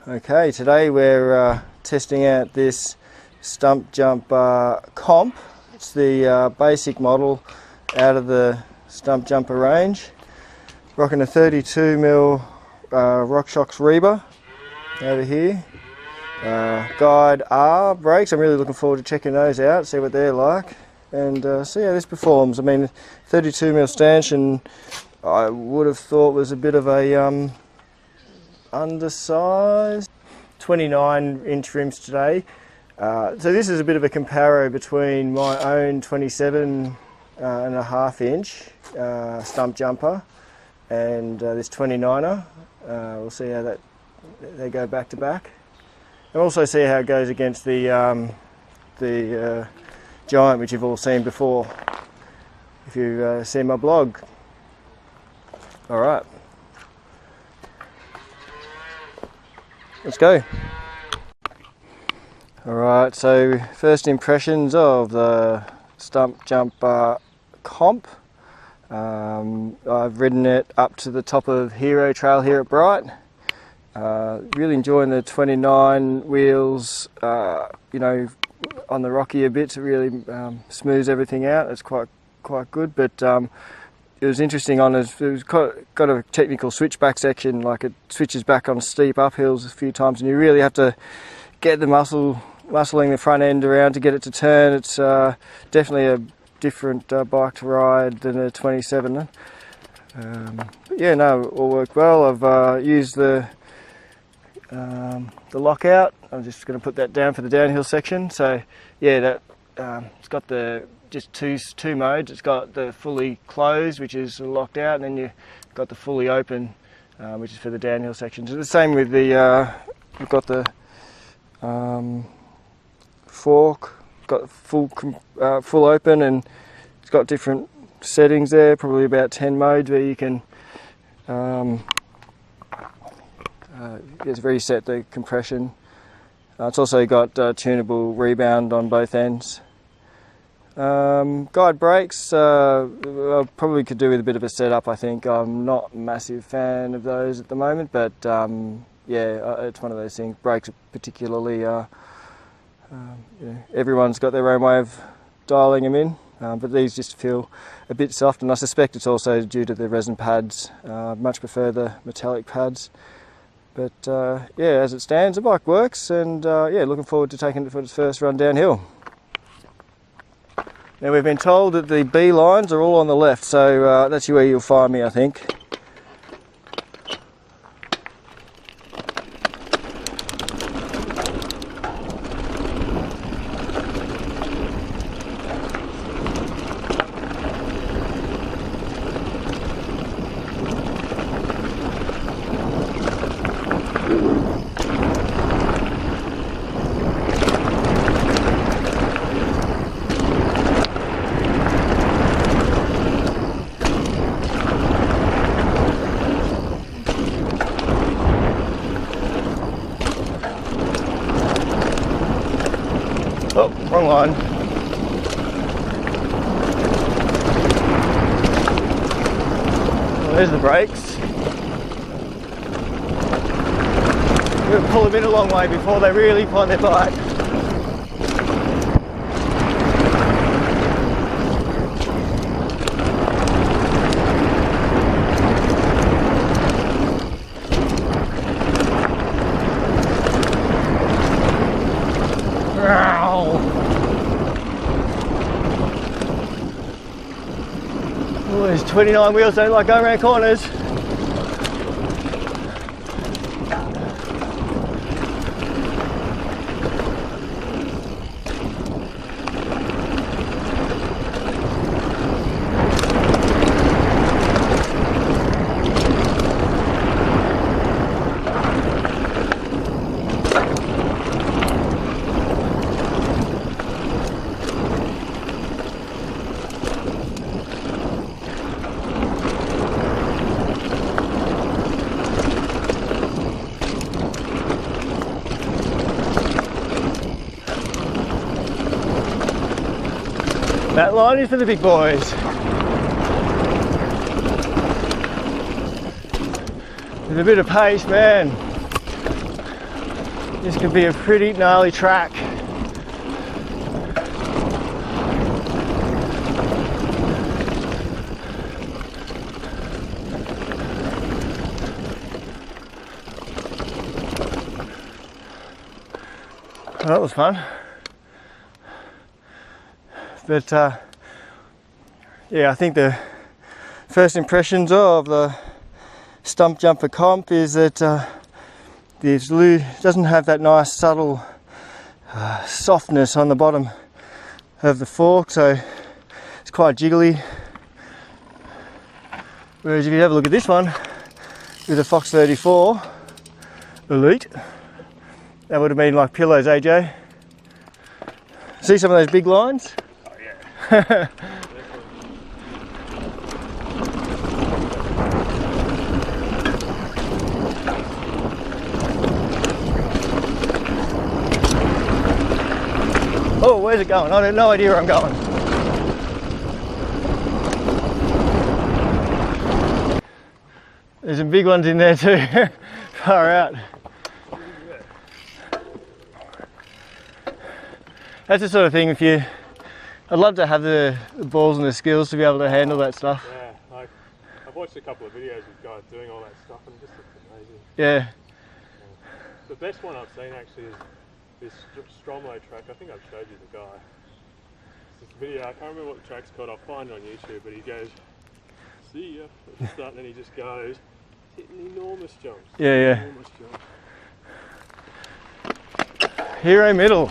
Okay, today we're testing out this Stumpjumper comp. It's the basic model out of the Stumpjumper range. Rocking a 32mm Rockshox Reba over here. Guide R brakes. I'm really looking forward to checking those out, see what they're like, and see how this performs. I mean, 32mm stanchion I would have thought was a bit of a undersized. 29-inch rims today. So this is a bit of a comparo between my own 27.5-inch Stumpjumper and this 29er. We'll see how they go back to back, and also see how it goes against the Giant, which you've all seen before if you've seen my blog. All right. Let's go. Alright, so first impressions of the Stumpjumper comp. I've ridden it up to the top of Hero Trail here at Bright. Really enjoying the 29 wheels, you know, on the rockier bits. It really smooths everything out. It's quite good, but it was interesting on it was got a technical switchback section, like it switches back on steep uphills a few times, and you really have to get the muscling the front end around to get it to turn. It's definitely a different bike to ride than a 27. But yeah, no, it all worked well. I've used the lockout. I'm just going to put that down for the downhill section. So yeah, that it's got the just two modes. It's got the fully closed, which is locked out, and then you've got the fully open, which is for the downhill section. So the same with the, we've got the fork, got full open, and it's got different settings there, probably about 10 modes where you can just reset the compression. It's also got tunable rebound on both ends. Guide brakes, I probably could do with a bit of a setup. I think I'm not a massive fan of those at the moment, but yeah, it's one of those things. Brakes are particularly, you know, everyone's got their own way of dialing them in, but these just feel a bit soft, and I suspect it's also due to the resin pads. Much prefer the metallic pads. But yeah, as it stands, the bike works, and yeah, looking forward to taking it for its first run downhill. Now, we've been told that the B lines are all on the left, so that's where you'll find me, I think. Oh, wrong line. Well, there's the brakes. We're going to pull them in a long way before they really find their bike. Oh, these 29 wheels don't like going around corners. That line is for the big boys. With a bit of pace, man. This could be a pretty gnarly track. Well, that was fun. But yeah, I think the first impressions of the Stumpjumper comp is that it doesn't have that nice subtle softness on the bottom of the fork, so it's quite jiggly. Whereas if you have a look at this one with a Fox 34 Elite, that would have been like pillows, AJ. See some of those big lines? Oh yeah. Oh, where's it going? I have no idea where I'm going. There's some big ones in there too. Far out. That's the sort of thing, I'd love to have the balls and the skills to be able to handle that stuff. Yeah, like, I've watched a couple of videos of guys doing all that stuff and it just looks amazing. Yeah. The best one I've seen actually is this Stromo track. I think I've showed you the guy. It's this video, I can't remember what the track's called, I'll find it on YouTube, but he goes, see ya, at the start, and then he just goes, hitting enormous jumps. Yeah. Enormous jumps. Hero middle.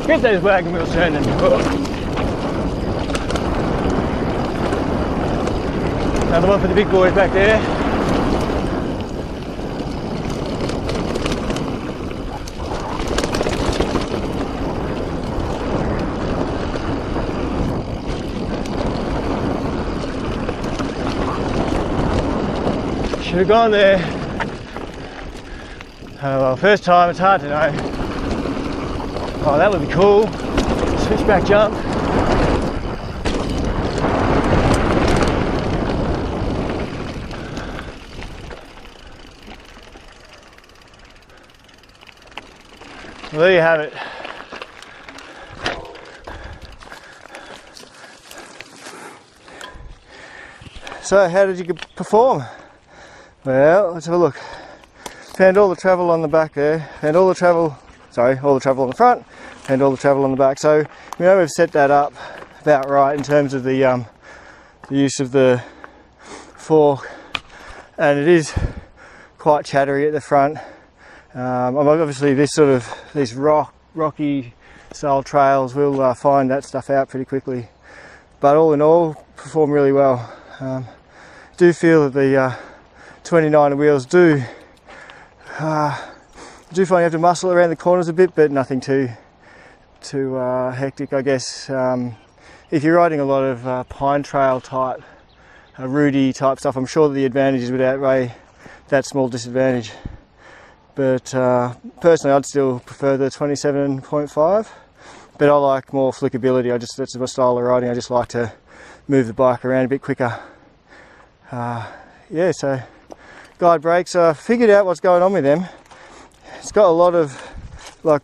Get those wagon wheels turning. Another one for the big boys back there. Should have gone there. Oh well, first time, it's hard to know. Oh, that would be cool. Switchback jump. Well, there you have it. So, how did you perform? Well, let's have a look. Found all the travel on the back there. Found all the travel. Sorry, all the travel on the front and all the travel on the back. So we know we've set that up about right in terms of the use of the fork, and it is quite chattery at the front. Obviously these rocky style trails will find that stuff out pretty quickly, but all in all perform really well. Do feel that the 29 wheels do find you have to muscle around the corners a bit, but nothing too hectic, I guess. If you're riding a lot of pine trail type, rooty type stuff, I'm sure that the advantages would outweigh that small disadvantage. But personally, I'd still prefer the 27.5. But I like more flickability. That's my style of riding. I just like to move the bike around a bit quicker. Yeah, so guide brakes. I figured out what's going on with them. It's got a lot of I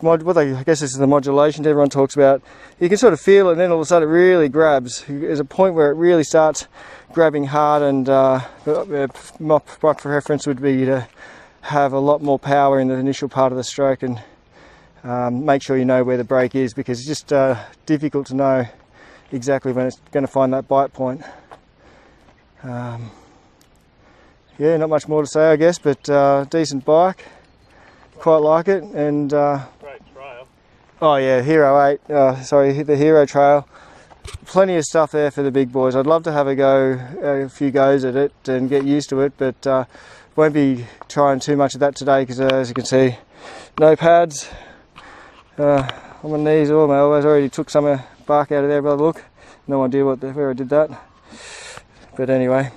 guess this is the modulation that everyone talks about. You can sort of feel it, and then all of a sudden it really grabs. There's a point where it really starts grabbing hard, and my preference would be to have a lot more power in the initial part of the stroke, and make sure you know where the brake is, because it's just difficult to know exactly when it's going to find that bite point. Yeah, not much more to say, I guess, but decent bike. Quite like it, and great trail. Oh yeah, Hero 8. Sorry, the Hero Trail. Plenty of stuff there for the big boys. I'd love to have a few goes at it and get used to it, but won't be trying too much of that today because, as you can see, no pads on my knees or my elbows. I already took some bark out of there by the look. No idea where I did that. But anyway,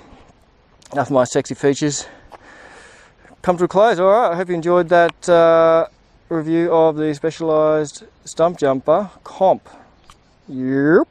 enough of my sexy features. Come to a close. All right. I hope you enjoyed that review of the Specialized Stumpjumper comp. Yep.